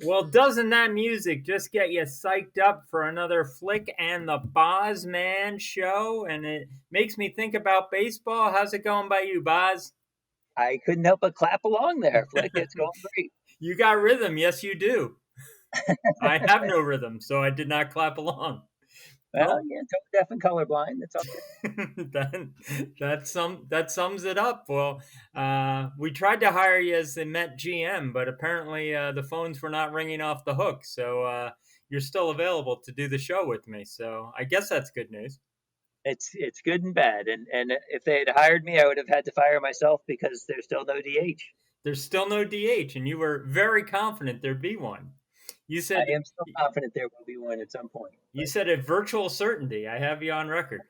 Well, doesn't that music just get you psyched up for another Flick and the Bozman show? And it makes me think about baseball. How's it going by you, Boz? I couldn't help but clap along there, Flick. It's going great. You got rhythm. Yes, you do. I have no rhythm, so I did not clap along. Well, Well, yeah, tone deaf and colorblind. That's okay. that sums it up. Well, we tried to hire you as the Met GM, but apparently the phones were not ringing off the hook. So you're still available to do the show with me. So I guess that's good news. It's good and bad. And if they had hired me, I would have had to fire myself because there's still no DH. There's still no DH, and you were very confident there'd be one. You I said am still confident there will be one at some point, you but said a virtual certainty. I have you on record.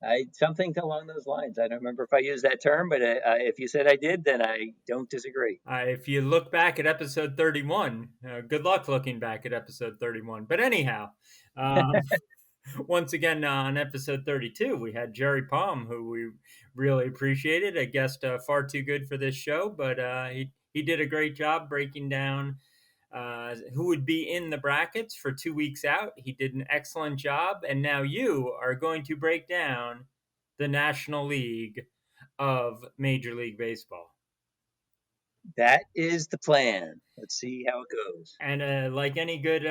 I something along those lines. I don't remember if I used that term, but if you said I did, then I don't disagree. If you look back at episode 31, good luck looking back at episode 31. But anyhow, um, once again on episode 32, we had Jerry Palm, who we really appreciated, a guest far too good for this show, but he did a great job breaking down who would be in the brackets for 2 weeks out. He did an excellent job, and now you are going to break down the National League of Major League Baseball. That is the plan. Let's see how it goes. And like any good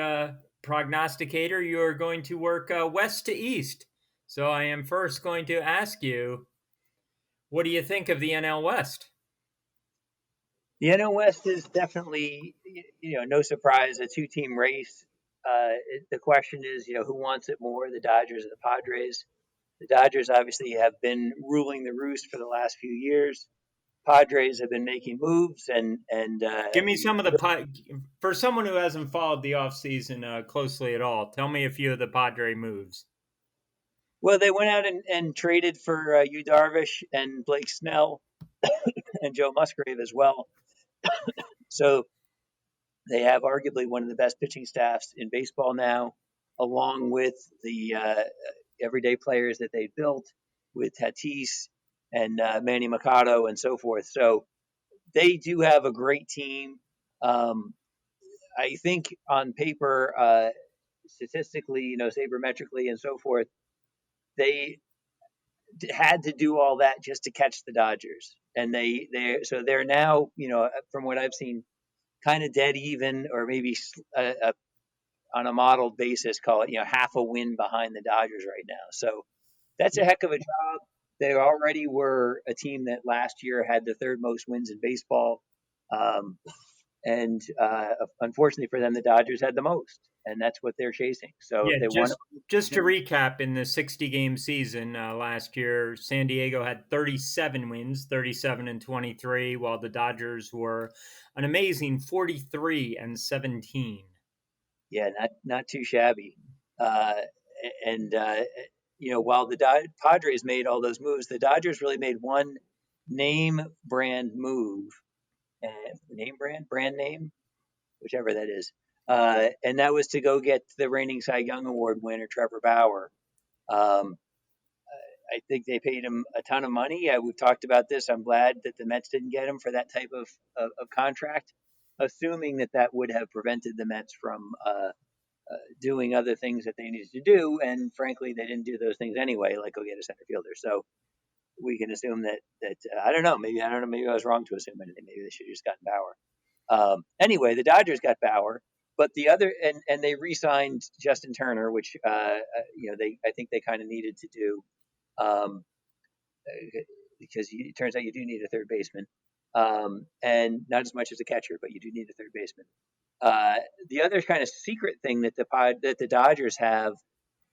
prognosticator, you're going to work west to east. So I am first going to ask you, what do you think of the NL West? The NL West is definitely, no surprise, a two-team race. The question is, who wants it more, the Dodgers or the Padres? The Dodgers obviously have been ruling the roost for the last few years. Padres have been making moves, and Give me some of for someone who hasn't followed the offseason closely at all. Tell me a few of the Padre moves. well, they went out and traded for Yu Darvish and Blake Snell and Joe Musgrave as well. So they have arguably one of the best pitching staffs in baseball now, along with the everyday players that they built with Tatis and Manny Machado and so forth. So they do have a great team. Um, I think on paper, statistically, sabermetrically and so forth, they had to do all that just to catch the Dodgers, and they're now, from what I've seen, kind of dead even, or maybe on a modeled basis, call it, half a win behind the Dodgers right now. So that's a Yeah. heck of a job. They already were a team that last year had the third most wins in baseball. Um, and unfortunately for them, the Dodgers had the most, and that's what they're chasing. So Yeah, if they want just to to, recap, in the 60-game season last year, San Diego had 37 wins, 37-23, while the Dodgers were an amazing 43-17. yeah, not too shabby. Uh, and while the Padres made all those moves, the Dodgers really made one name brand move, brand name, whichever that is. And that was to go get the reigning Cy Young Award winner, Trevor Bauer. Um, I think they paid him a ton of money. We've talked about this. I'm glad that the Mets didn't get him for that type of contract, assuming that would have prevented the Mets from doing other things that they needed to do. And frankly, they didn't do those things anyway, like go get a center fielder. So we can assume that I don't know. Maybe I was wrong to assume anything. Maybe they should have just gotten Bauer. Anyway, the Dodgers got Bauer, but the other and they re-signed Justin Turner, which I think they kind of needed to do, um, because it turns out you do need a third baseman, and not as much as a catcher, but you do need a third baseman. Uh, the other kind of secret thing that the Dodgers have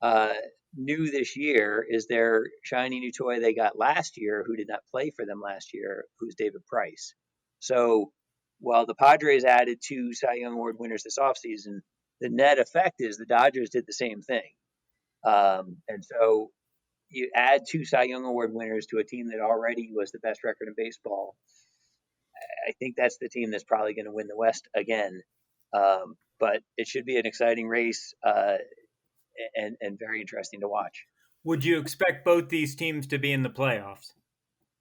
uh, new this year is their shiny new toy they got last year, who did not play for them last year, who's David Price. So while the Padres added two Cy Young Award winners this offseason, the net effect is the Dodgers did the same thing. And so you add two Cy Young Award winners to a team that already was the best record in baseball. I think that's the team that's probably going to win the West again. But it should be an exciting race, and very interesting to watch. Would you expect both these teams to be in the playoffs?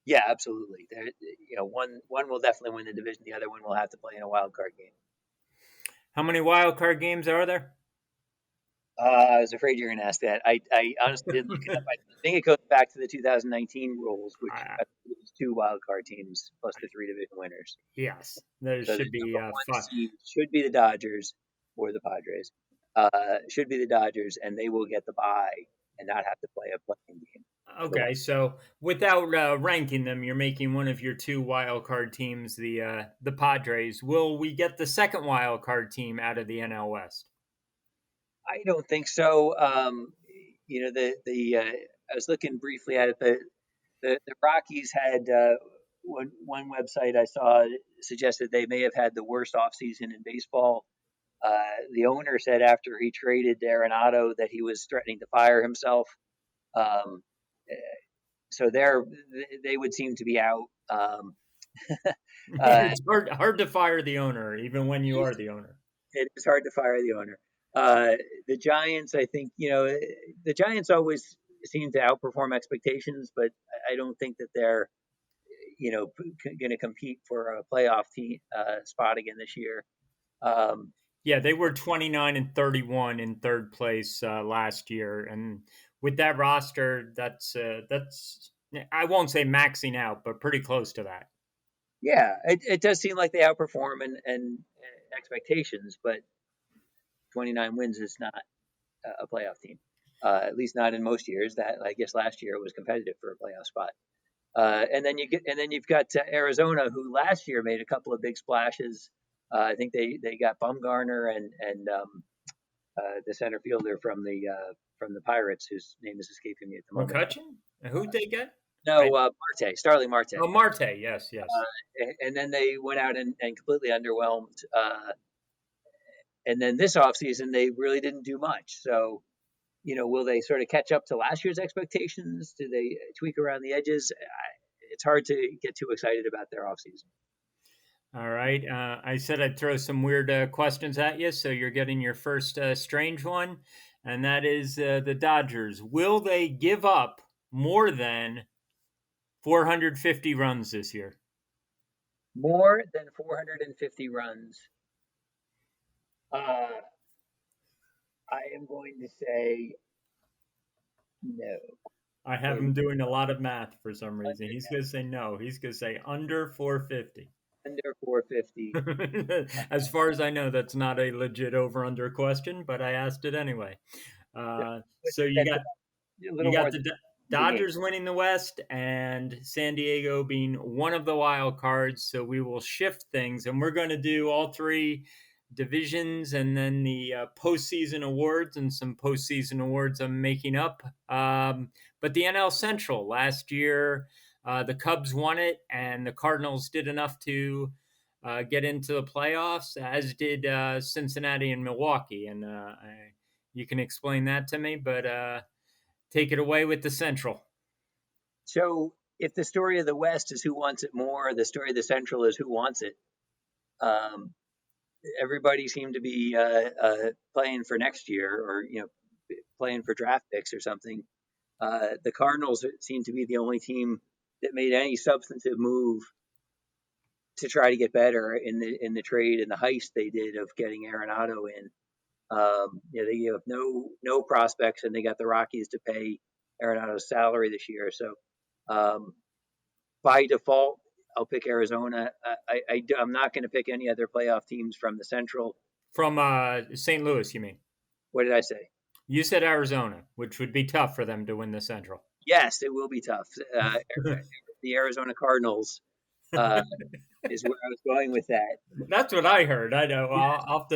Yeah, absolutely. One will definitely win the division. The other one will have to play in a wild card game. How many wild card games are there? I was afraid you were going to ask that. I honestly didn't look it up. I think it goes back to the 2019 rules, which Uh, I think was 2 wild card teams plus the 3 division winners. yes, there So the should be number one five. seed should be the Dodgers or the Padres. Should be the Dodgers, and they will get the bye and not have to play a playing game for the. Okay, so without ranking them, you're making one of your two wild card teams the Padres. Will we get the second wild card team out of the NL West? I don't think so. I was looking briefly at it. The Rockies had one website I saw suggested they may have had the worst offseason in baseball. The owner said after he traded Arenado that he was threatening to fire himself. Um, so they would seem to be out. Uh, It's hard to fire the owner, even when you are the owner. it is hard to fire the owner. The Giants, I think, the Giants always seem to outperform expectations, but I don't think that they're, going to compete for a playoff team spot again this year. Yeah, they were 29-31 in third place last year, and with that roster, that's I won't say maxing out, but pretty close to that. Yeah, it does seem like they outperform and expectations, but 29 wins is not a playoff team. At least not in most years. That I guess last year it was competitive for a playoff spot. And then you've got Arizona, who last year made a couple of big splashes. I think they got Bumgarner and the center fielder from the Pirates, whose name is escaping me at the moment. McCutcheon? Who'd they get? No, Marte, Starling Marte. Oh, Marte. Yes, yes. And then they went out and completely underwhelmed. And then this offseason, they really didn't do much. So, will they sort of catch up to last year's expectations? Do they tweak around the edges? It's hard to get too excited about their offseason. All right. I said I'd throw some weird questions at you, so you're getting your first strange one, and that is the Dodgers. Will they give up more than 450 runs this year? More than 450 runs. I am going to say no. I have him doing a lot of math for some reason. He's going to say no. He's going to say under 450. Under 450. As far as I know, that's not a legit over/under question, but I asked it anyway. So you got the Dodgers winning the West and San Diego being one of the wild cards. So we will shift things, and we're going to do all three divisions and then the postseason awards and some postseason awards I'm making up. But the NL Central last year, the Cubs won it, and the Cardinals did enough to get into the playoffs, as did Cincinnati and Milwaukee. And you can explain that to me, but take it away with the Central. So if the story of the West is who wants it more, the story of the Central is who wants it. Everybody seemed to be playing for next year, or playing for draft picks or something. The Cardinals seem to be the only team that made any substantive move to try to get better in the trade and the heist they did of getting Arenado in. They gave up no prospects, and they got the Rockies to pay Arenado's salary this year. So by default, I'll pick Arizona. I'm not going to pick any other playoff teams from the Central. From St. Louis, you mean? What did I say? You said Arizona, which would be tough for them to win the Central. Yes, it will be tough. The Arizona Cardinals is where I was going with that. That's what I heard. I know. Yeah. I'll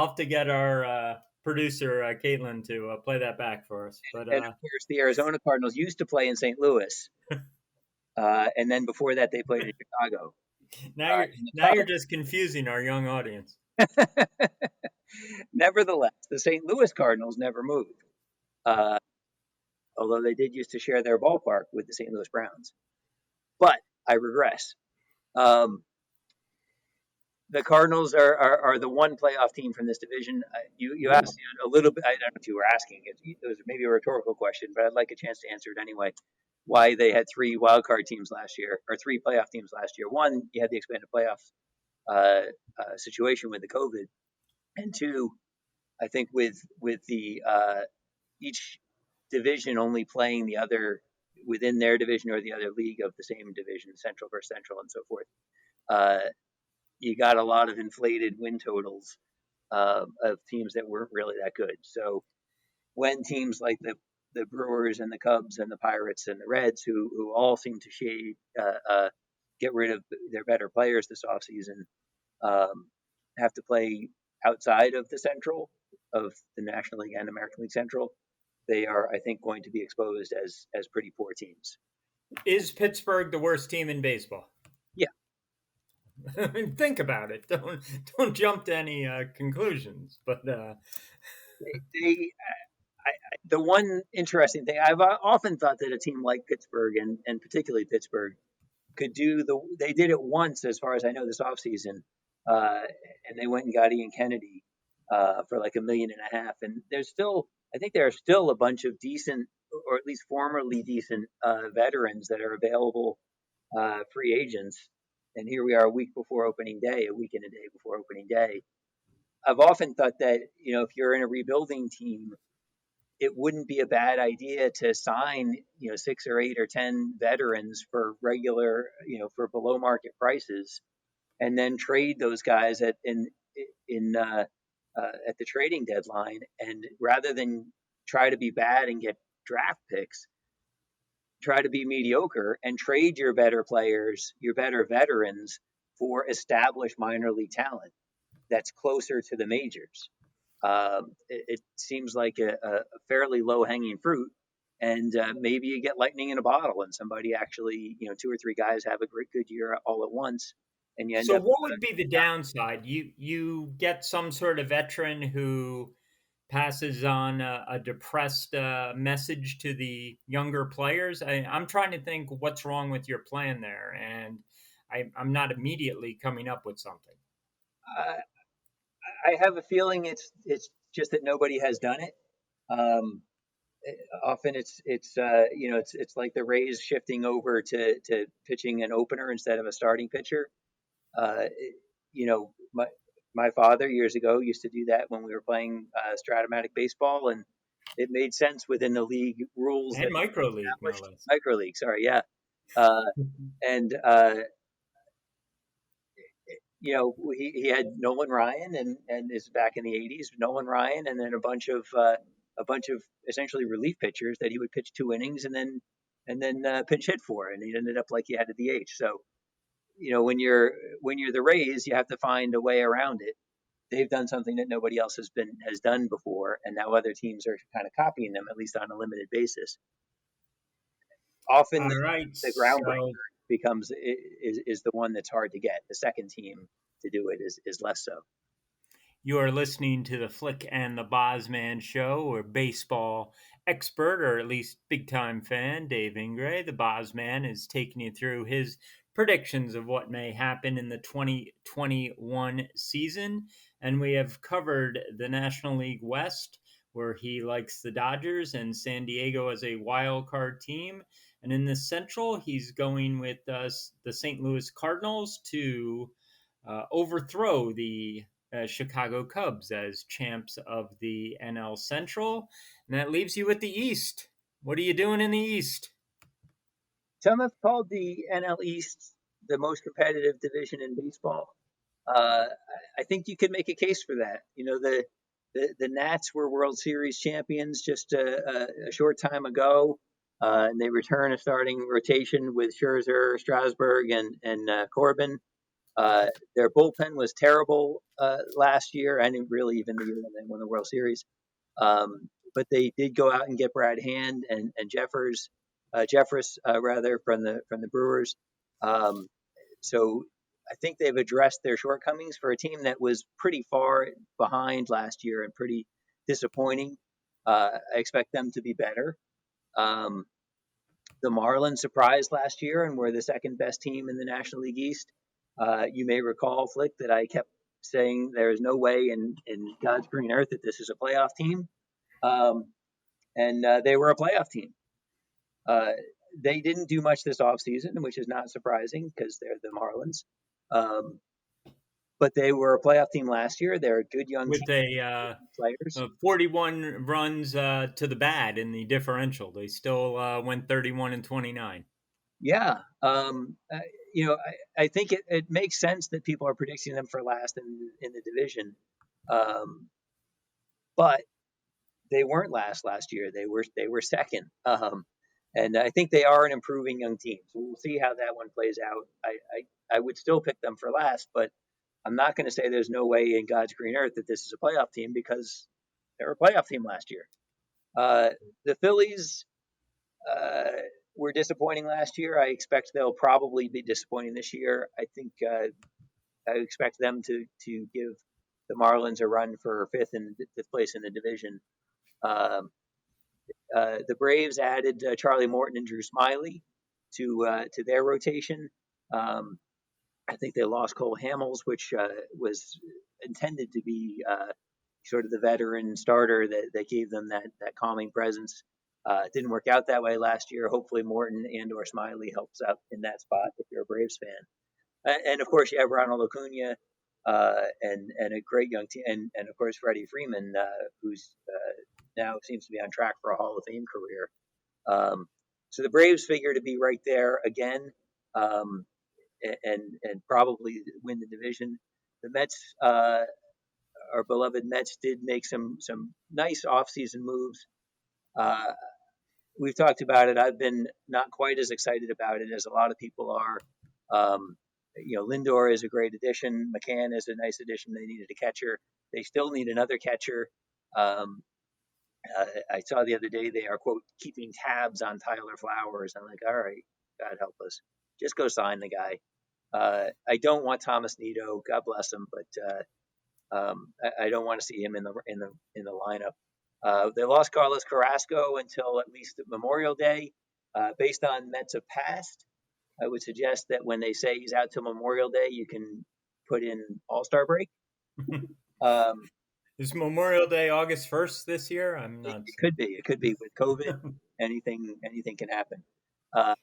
have to get our producer Caitlin to play that back for us. But and of course, the Arizona Cardinals used to play in St. Louis, and then before that, they played in Chicago. Now you're just confusing our young audience. Nevertheless, the St. Louis Cardinals never moved, although they did used to share their ballpark with the St. Louis Browns. But I regress. The Cardinals are the one playoff team from this division. You asked a little bit. I don't know if you were asking. It was maybe a rhetorical question, but I'd like a chance to answer it anyway. Why they had three wild card teams last year, or three playoff teams last year. One, you had the expanded playoff situation with the COVID. and two, I think with the each division only playing the other within their division or the other league of the same division, Central versus Central, and so forth. Uh, you got a lot of inflated win totals of teams that weren't really that good. So when teams like the Brewers and the Cubs and the Pirates and the Reds, who all seem to get rid of their better players this offseason, have to play outside of the Central, of the National League and American League Central, they are, I think, going to be exposed as pretty poor teams. Is Pittsburgh the worst team in baseball? Yeah. Think about it. Don't jump to any conclusions. But the one interesting thing, I've often thought that a team like Pittsburgh and particularly Pittsburgh could do they did it once, as far as I know, this offseason, and they went and got Ian Kennedy for like $1.5 million. And I think there are still a bunch of decent, or at least formerly decent, veterans that are available, free agents. And here we are a week and a day before opening day. I've often thought that, if you're in a rebuilding team, it wouldn't be a bad idea to sign, 6 or 8 or 10 veterans for regular, for below market prices, and then trade those guys at the trading deadline. And rather than try to be bad and get draft picks, try to be mediocre and trade your better players, your better veterans, for established minor league talent that's closer to the majors. It seems like a fairly low hanging fruit, and maybe you get lightning in a bottle, and somebody actually, 2 or 3 guys have a great good year all at once, and you end so, up. what would be the downside? You get some sort of veteran who passes on a depressed message to the younger players. I'm trying to think what's wrong with your plan there, and I'm not immediately coming up with something. I have a feeling it's just that nobody has done it. Um, Often it's like the Rays shifting over to pitching an opener instead of a starting pitcher. Uh, my father years ago used to do that when we were playing Stratomatic baseball, and it made sense within the league rules And that micro league, no established. less. Micro league, sorry, yeah. Uh, and he had Nolan Ryan, and is back in the '80s. Nolan Ryan, and then a bunch of essentially relief pitchers that he would pitch 2 innings and then pinch hit for, and he ended up like he had a DH. So when you're the Rays, you have to find a way around it. They've done something that nobody else has done before, and now other teams are kind of copying them, at least on a limited basis. Often All right, the groundbreaker is the one that's hard to get. The second team to do it is less so. You are listening to the Flick and the Bosman show, where baseball expert, or at least big time fan, Dave Ingray, the Bosman, is taking you through his predictions of what may happen in the 2021 season. And we have covered the National League West, where he likes the Dodgers and San Diego as a wild card team. And in the Central, he's going with the St. Louis Cardinals to overthrow the Chicago Cubs as champs of the NL Central. And that leaves you with the East. What are you doing in the East? Some have called the NL East the most competitive division in baseball. I think you could make a case for that. The Nats were World Series champions just a short time ago, and they return a starting rotation with Scherzer, Strasburg, and Corbin. Their bullpen was terrible last year, and really even the year when they won the World Series. But they did go out and get Brad Hand and Jeffress rather from the Brewers. So I think they've addressed their shortcomings for a team that was pretty far behind last year and pretty disappointing. I expect them to be better. The Marlins surprised last year and were the second best team in the National League East. You may recall, Flick, that I kept saying there is no way in God's green earth that this is a playoff team. And they were a playoff team. They didn't do much this offseason, which is not surprising because they're the Marlins. but they were a playoff team last year. They're a good young with team, players. 41 runs to the bad in the differential. They still went 31-29. Yeah. I think it makes sense that people are predicting them for last in the division. But they weren't last year. They were second. And I think they are an improving young team. So we'll see how that one plays out. I would still pick them for last, but I'm not going to say there's no way in God's green earth that this is a playoff team because they were a playoff team last year. The Phillies were disappointing last year. I expect they'll probably be disappointing this year. I think I expect them to give the Marlins a run for fifth place in the division. The Braves added Charlie Morton and Drew Smyly to their rotation. I think they lost Cole Hamels, which was intended to be sort of the veteran starter that gave them that calming presence. It didn't work out that way last year. Hopefully Morton and or Smyly helps out in that spot if you're a Braves fan. And of course you have Ronald Acuna and a great young team, and of course Freddie Freeman, who's now seems to be on track for a Hall of Fame career. So the Braves figure to be right there again, and probably win the division. The Mets, our beloved Mets, did make some nice offseason moves. We've talked about it. I've been not quite as excited about it as a lot of people are. Lindor is a great addition. McCann is a nice addition. They needed a catcher. They still need another catcher. I saw the other day they are, quote, keeping tabs on Tyler Flowers. I'm like, all right, God help us. Just go sign the guy. I don't want Thomas Nido. God bless him, but I don't want to see him in the lineup. They lost Carlos Carrasco until at least Memorial Day. Based on Mets of past, I would suggest that when they say he's out till Memorial Day, you can put in All-Star break. Is Memorial Day August 1st this year? I'm not. It could be. It could be with COVID. anything can happen. Do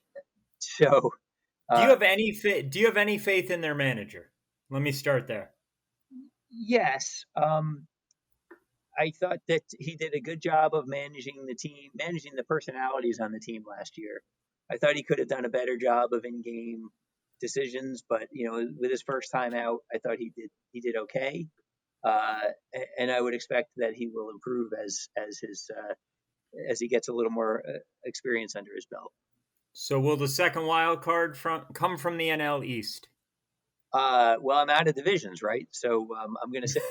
you have any Do you have any faith in their manager? Let me start there. Yes. I thought that he did a good job of managing the team, managing the personalities on the team last year. I thought he could have done a better job of in-game decisions, but with his first time out, I thought he did okay. And I would expect that he will improve as he gets a little more experience under his belt. So will the second wild card come from the NL East? Well, I'm out of divisions, right? So I'm going to say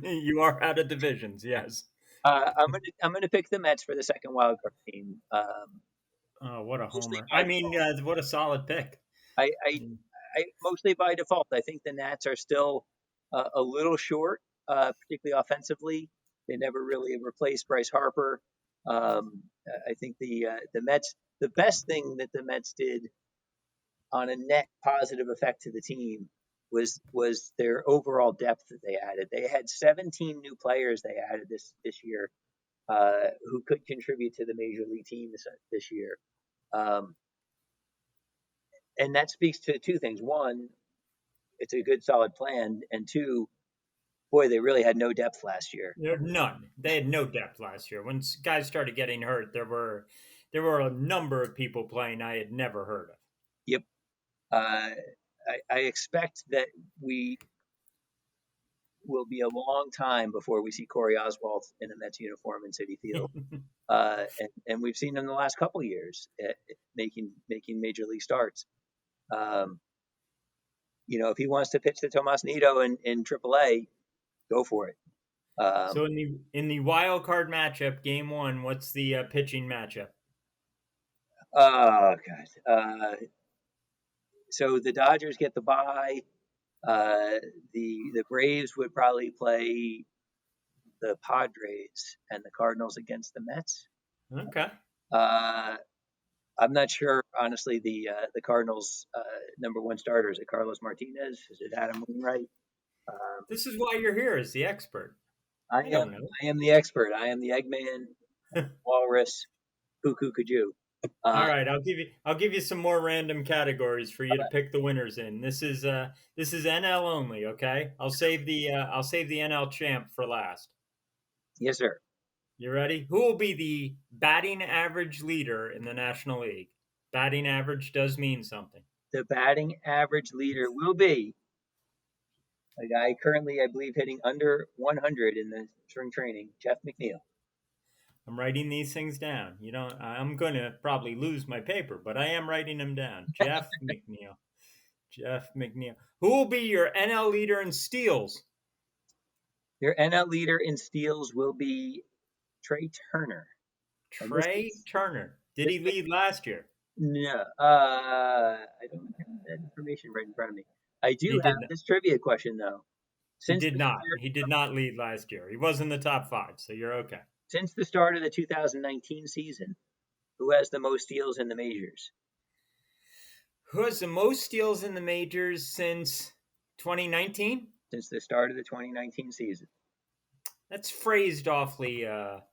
you are out of divisions. Yes. I'm going to pick the Mets for the second wild card team. Oh, what a homer! I mean, what a solid pick. I mostly by default. I think the Nats are still a little short, particularly offensively. They never really replaced Bryce Harper. I think the Mets. The best thing that the Mets did on a net positive effect to the team was their overall depth that they added. They had 17 new players they added this year who could contribute to the major league team this year. And that speaks to two things. One, it's a good, solid plan. And two, boy, they really had no depth last year. None. They had no depth last year. When guys started getting hurt, there were a number of people playing I had never heard of. Yep. I expect that we will be a long time before we see Corey Oswalt in a Mets uniform in Citi Field. And we've seen him the last couple of years making major league starts. If he wants to pitch to Tomas Nido in AAA, go for it. So in the wild card matchup, game one, what's the pitching matchup? Oh God. So the Dodgers get the bye. The Braves would probably play the Padres and the Cardinals against the Mets. Okay. I'm not sure, honestly. The Cardinals' number one starter, is it Carlos Martinez? Is it Adam Wainwright? This is why you're here as the expert. I am the expert. I am the Eggman, Walrus, Cuckoo Kajou. All Uh, right, I'll give you some more random categories for you to pick the winners in. This is NL only, okay? I'll save the NL champ for last. yes, sir. You ready? Who will be the batting average leader in the National League? Batting average does mean something. The batting average leader will be a guy currently, I believe, hitting under 100 in the spring training, Jeff McNeil. I'm writing these things down. You know, I'm going to probably lose my paper, but I am writing them down. Jeff McNeil. Jeff McNeil. Who will be your NL leader in steals? Your NL leader in steals will be Trey Turner. And Trey Turner. Did this he lead last year? no, I don't have that information right in front of me. I He do have did not. this trivia question though. He Since did the not. start, He did not lead last year. He was in the top five, so you're okay. since the start of the 2019 season, who has the most steals in the majors? Who has the most steals in the majors since 2019? Since the start of the 2019 season. That's phrased awfully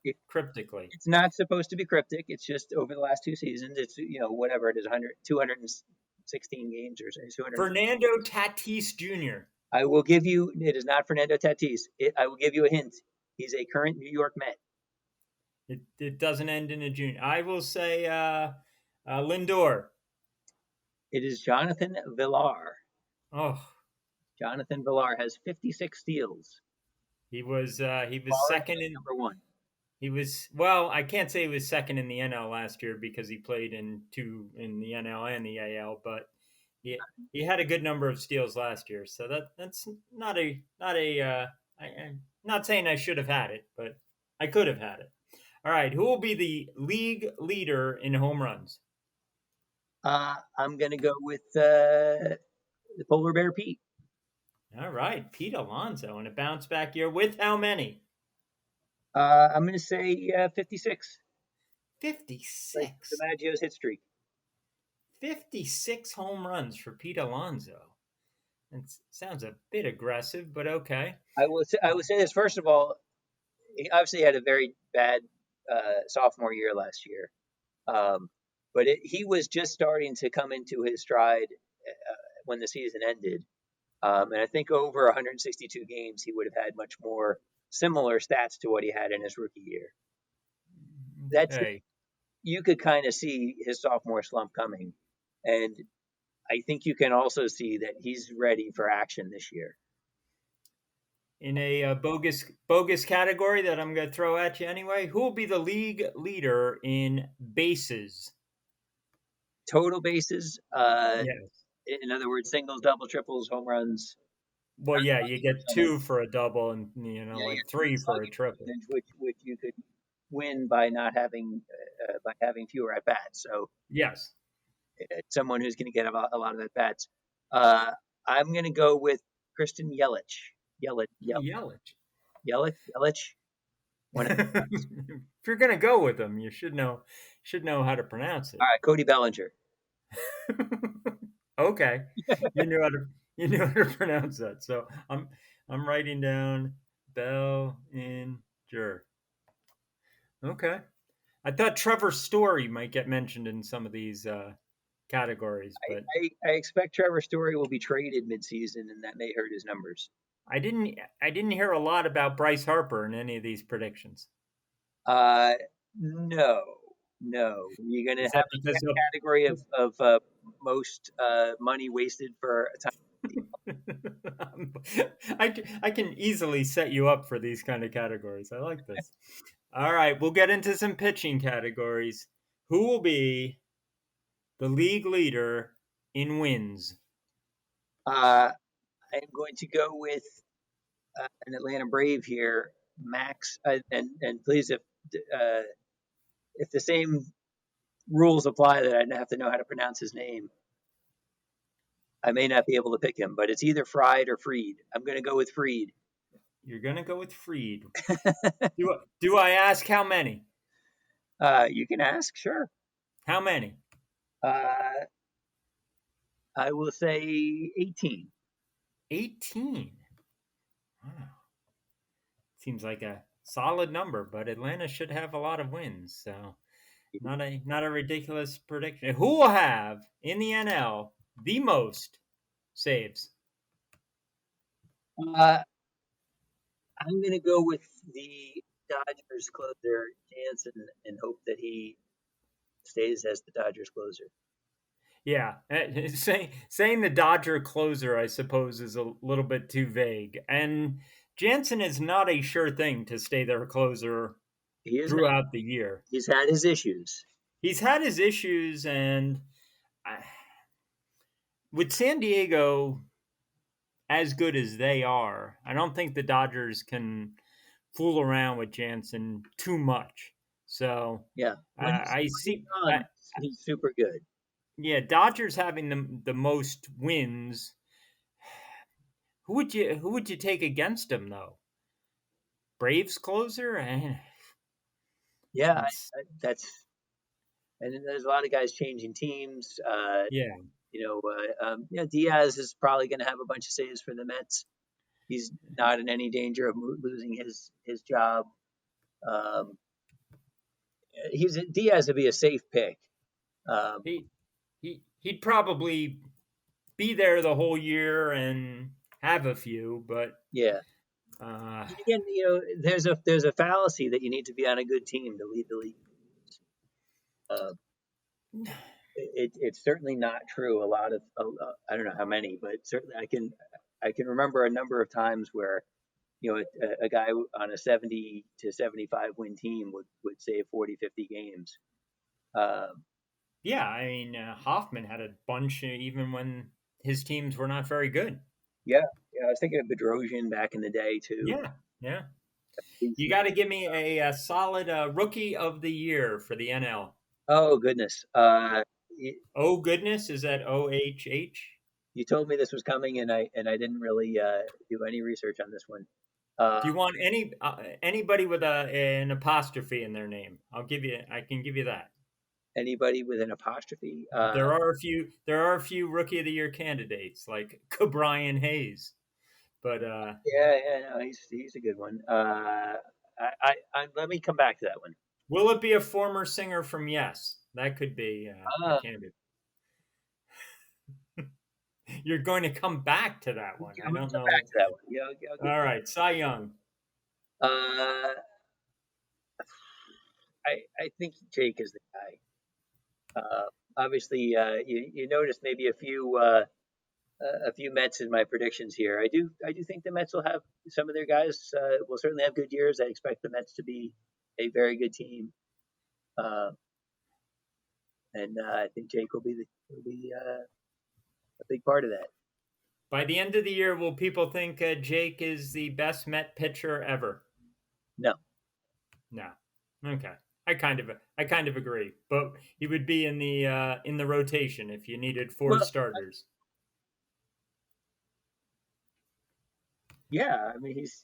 It, cryptically. it's not supposed to be cryptic. It's just over the last two seasons. It's whatever it is, 216 games or 200. Fernando Tatis Jr. I will give you. It is not Fernando Tatis. I will give you a hint. He's a current New York Met. It doesn't end in a junior. I will say Lindor. It is Jonathan Villar. Oh, Jonathan Villar has 56 steals. he was second in Number one. he was well, I can't say he was second in the NL last year because he played in the NL and the AL, but he had a good number of steals last year. So that's I'm not saying I should have had it, but I could have had it. All right, who will be the league leader in home runs? I'm going to go with the Polar Bear Pete. All right, Pete Alonso in a bounce back year with how many? I'm going to say 56. Like 56. DiMaggio's hit streak. 56 home runs for Pete Alonso. It sounds a bit aggressive, but okay. I will say this first of all. He obviously had a very bad sophomore year last year, but he was just starting to come into his stride when the season ended. And I think over 162 games, he would have had much more similar stats to what he had in his rookie year. That's Okay. You could kind of see his sophomore slump coming, and I think you can also see that he's ready for action this year. In a bogus category that I'm going to throw at you anyway, who will be the league leader in bases? Total bases, Yes. in other words, singles, double, triples, home runs. Well, yeah, you get Percentage. two for a double and Yeah, like your three for a slugging triple. percentage, which you could win by not having by having fewer at bats. So Yes. someone who's going to get a lot of at bats. Uh, I'm going to go with Christian Yelich. Yelich. Yelich. One. All If you're gonna go with them, you should know how to pronounce it. right, Cody Bellinger. Okay, you knew how to pronounce that. So I'm writing down Bellinger. Okay, I thought Trevor Story might get mentioned in some of these categories, but I expect Trevor Story will be traded midseason, and that may hurt his numbers. I didn't hear a lot about Bryce Harper in any of these predictions. Uh, no, no. You're going Is to have that a because category of most money wasted for a time. I can easily set you up for these kind of categories. I like this. All right, we'll get into some pitching categories. Who will be the league leader in wins? I'm going to go with an Atlanta Brave here, Max. And please, if the same rules apply that I have to know how to pronounce his name, I may not be able to pick him. But it's either Fried or Freed. I'm going to go with Freed. You're gonna go with Freed. Do I ask how many? You can ask, sure. How many? Uh, I will say 18. 18. Wow. Seems like a solid number, but Atlanta should have a lot of wins. So Not a ridiculous prediction. Who will have in the NL the most saves? Uh, I'm going to go with the Dodgers closer, Jansen, and hope that he stays as the Dodgers closer. Yeah, saying the Dodger closer, I suppose, is a little bit too vague. And Jansen is not a sure thing to stay their closer He is not. throughout the year. He's had his issues. He's had his issues, and with San Diego as good as they are, I don't think the Dodgers can fool around with Jansen too much. So Yeah, when I he's see. on, he's super good. Yeah, Dodgers having the most wins. Who would you take against him though? Braves closer? Yeah, It's that's and then there's a lot of guys changing teams. yeah. Diaz is probably going to have a bunch of saves for the Mets. He's not in any danger of losing his job. Um, Diaz would be a safe pick. Um, He he'd probably be there the whole year and have a few, but yeah. uh, Again, there's a fallacy that you need to be on a good team to lead the league. Uh, it's certainly not true. A lot of I don't know how many, but certainly I can remember a number of times where a guy on a 70 to 75 win team would save 40, 50 games. yeah, I mean Hoffman had a bunch even when his teams were not very good. Yeah, I was thinking of Bedrosian back in the day too. Yeah, yeah. You got to give me a solid rookie of the year for the NL. Oh goodness. Oh goodness, is that OHH? You told me this was coming, and I didn't really do any research on this one. Do you want anybody with an apostrophe in their name? I can give you that. Anybody with an apostrophe? There are a few rookie of the year candidates like Brian Hayes, but Yeah, no, he's a good one. Let me come back to that one. will it be a former singer from Yes? That could be a Uh, candidate. You're going to come back to that one. I I'm gonna don't come know. back to that one. Yeah, I'll give All you right, Cy Young. that. I think Jake is the guy. Obviously, you noticed maybe a few Mets in my predictions here. I do think the Mets will have some of their guys will certainly have good years. I expect the Mets to be a very good team, uh, and I think Jake will be a big part of that. By the end of the year, will people think Jake is the best Met pitcher ever? No, No. Okay. I kind of agree, but he would be in the rotation if you needed four well, starters. yeah, I mean he's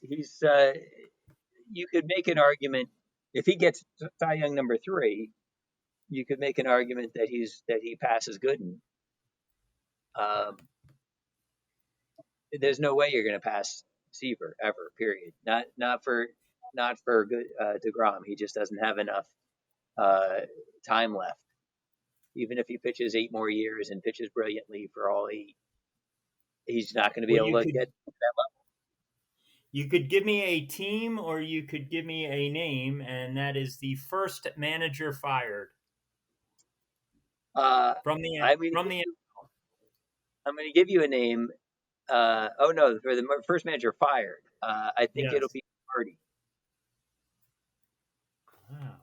you could make an argument if he gets Cy Young number three, you could make an argument that he passes Gooden. Um, there's no way you're going to pass Seaver ever. Period. Not for good Degrom. He just doesn't have enough uh, time left. Even if he pitches 8 more years and pitches brilliantly for all he's not going to be Well, able to get that level. you could give me a team or you could give me a name, and that is the first manager fired Uh, from the I'm going to from the. I'm going to give you a name. Oh no, for the first manager fired. I think it'll Yes. be Marty. Wow.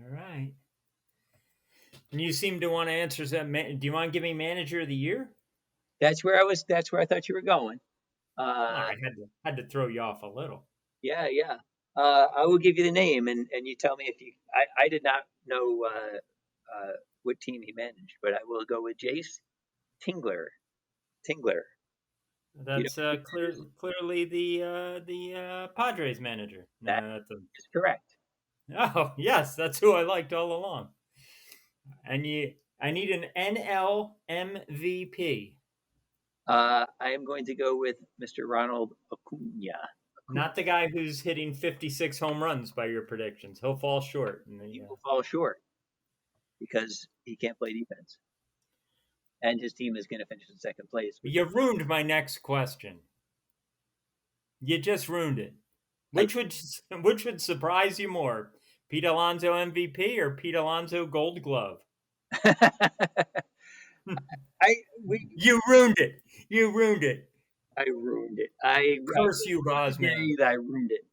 All right. And you seem to want to answer that. Do you want to give me manager of the year? That's where I was. That's where I thought you were going. Oh, Uh, I had to throw you off a little. yeah. I will give you the name, and you tell me if you. I did not know what team he managed, but I will go with Jace Tingler. Tingler. You know That's who he managed? clearly the Padres manager. That No, that's a. is correct. Oh yes, that's who I liked all along. I need an NL MVP. I am going to go with Mr. Ronald Acuna. Not the guy who's hitting 56 home runs by your predictions. He'll fall short. He will fall short because he can't play defense, and his team is going to finish in second place. You ruined my next question. You just ruined it. Which would surprise you more, Pete Alonso MVP or Pete Alonso Gold Glove? You ruined it. You ruined it. I ruined it. I curse you, Rosman. I ruined it.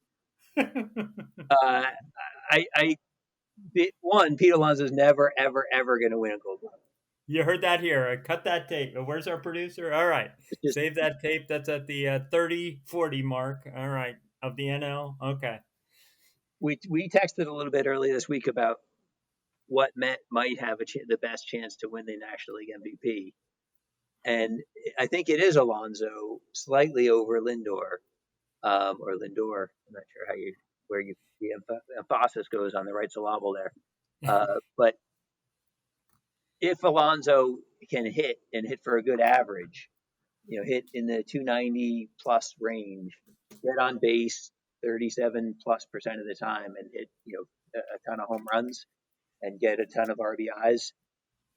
Pete Alonso's never, ever, ever going to win a Gold Glove. You heard that here. Cut that tape. Where's our producer? All right. Save that tape. That's at the 30-40 mark. All right. Of the NL. Okay. We texted a little bit earlier this week about what Met might have the best chance to win the National League MVP. And I think it is Alonso, slightly over Lindor, or Lindor. I'm not sure where the emphasis goes on the right syllable there. But if Alonso can hit for a good average, hit in the 290 plus range, get on base 37+% of the time, and hit a ton of home runs and get a ton of RBIs,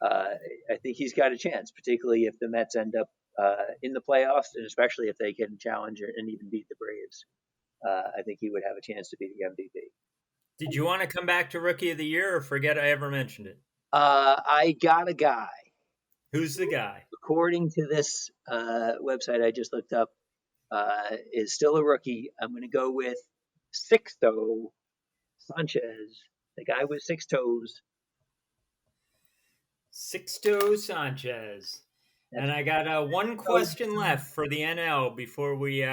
I think he's got a chance, particularly if the Mets end up in the playoffs, and especially if they can challenge and even beat the Braves. I think he would have a chance to be the MVP. Did you want to come back to Rookie of the Year or forget I ever mentioned it? I got a guy. Who's the guy? According to this website I just looked up, is still a rookie. I'm going to go with Sixto Sanchez, the guy with 6 toes. Sixto Sanchez. And I got one question left for the NL before we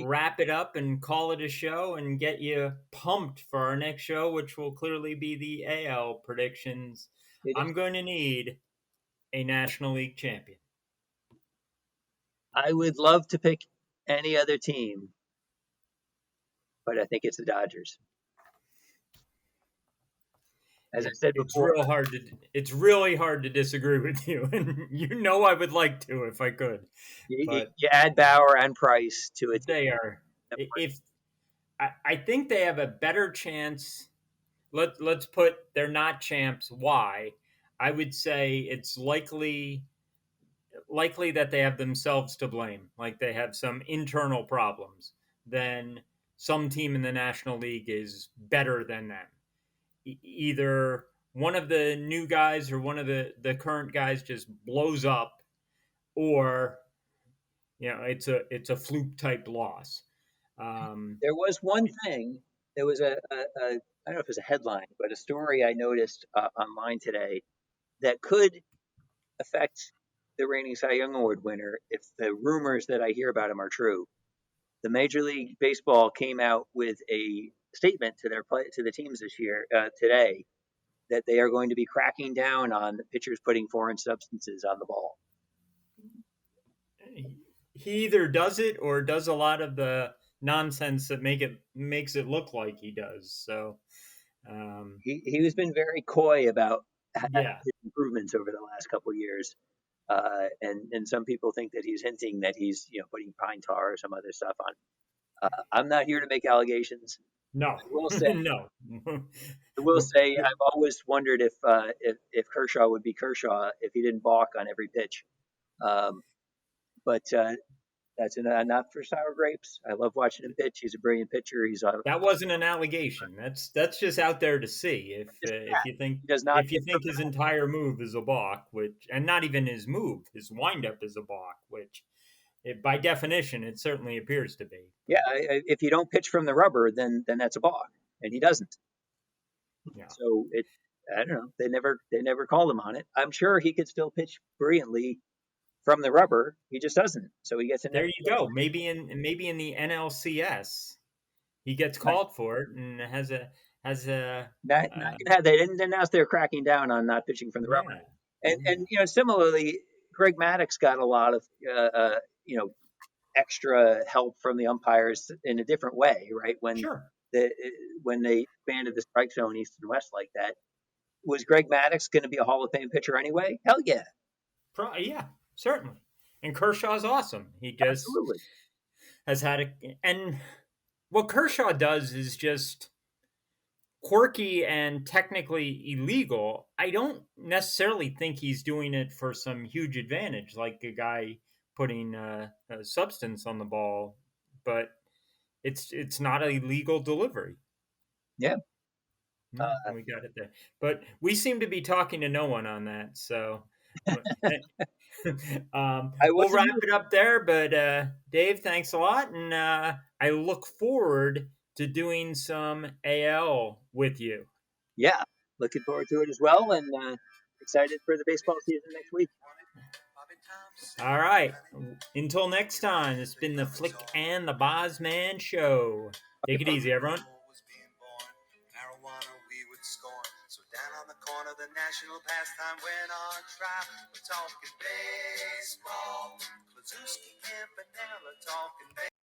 wrap it up and call it a show and get you pumped for our next show, which will clearly be the AL predictions. I'm going to need a National League champion. I would love to pick any other team, but I think it's the Dodgers. As I said before, it's really hard to disagree with you, and I would like to if I could. You add Bauer and Price to it. They are. If I think they have a better chance. Let's put they're not champs. Why? I would say it's likely that they have themselves to blame, like they have some internal problems. Then some team in the National League is better than them. Either one of the new guys or one of the current guys just blows up, or it's a fluke type loss. There was one thing. There was I don't know if it was a headline, but a story I noticed online today that could affect the reigning Cy Young Award winner if the rumors that I hear about him are true. The Major League Baseball came out with a statement to the teams this year today that they are going to be cracking down on pitchers putting foreign substances on the ball. He either does it or does a lot of the nonsense that makes it look like he does. So he has been very coy about his improvements over the last couple of years. And some people think that he's hinting that he's putting pine tar or some other stuff on. I'm not here to make allegations. No, I will say no. I will say I've always wondered if Kershaw would be Kershaw if he didn't balk on every pitch. But that's not for sour grapes. I love watching him pitch. He's a brilliant pitcher. That wasn't an allegation. That's just out there to see if you think his entire move is a balk, and not even his move, his windup is a balk, which by definition it certainly appears to be. Yeah, if you don't pitch from the rubber, then that's a balk, and he doesn't. Yeah. So I don't know. They never called him on it. I'm sure he could still pitch brilliantly from the rubber. He just doesn't. So he gets in there. You go. Maybe in the NLCS, he gets called for it and has a. They didn't announce they're cracking down on not pitching from the rubber. And similarly, Greg Maddux got a lot of extra help from the umpires in a different way, right? When they expanded the strike zone east and west like that, was Greg Maddux going to be a Hall of Fame pitcher anyway? Hell yeah. Yeah, certainly. And Kershaw's awesome. He just has had and what Kershaw does is just quirky and technically illegal. I don't necessarily think he's doing it for some huge advantage, like a guy putting a substance on the ball, but it's not a legal delivery. Yeah. We got it there, but we seem to be talking to no one on that. So I we'll wasn't. wrap it up there. But Dave, thanks a lot, and I look forward to doing some AL with you. Yeah, looking forward to it as well, and excited for the baseball season next week. All right. Until next time, it's been the Flick and the Bozman Show. Take it easy, everyone. Marijuana we would scorn. So down on the corner, the national pastime went on trial. We're talking baseball. Klazuski, Campanella talking baseball.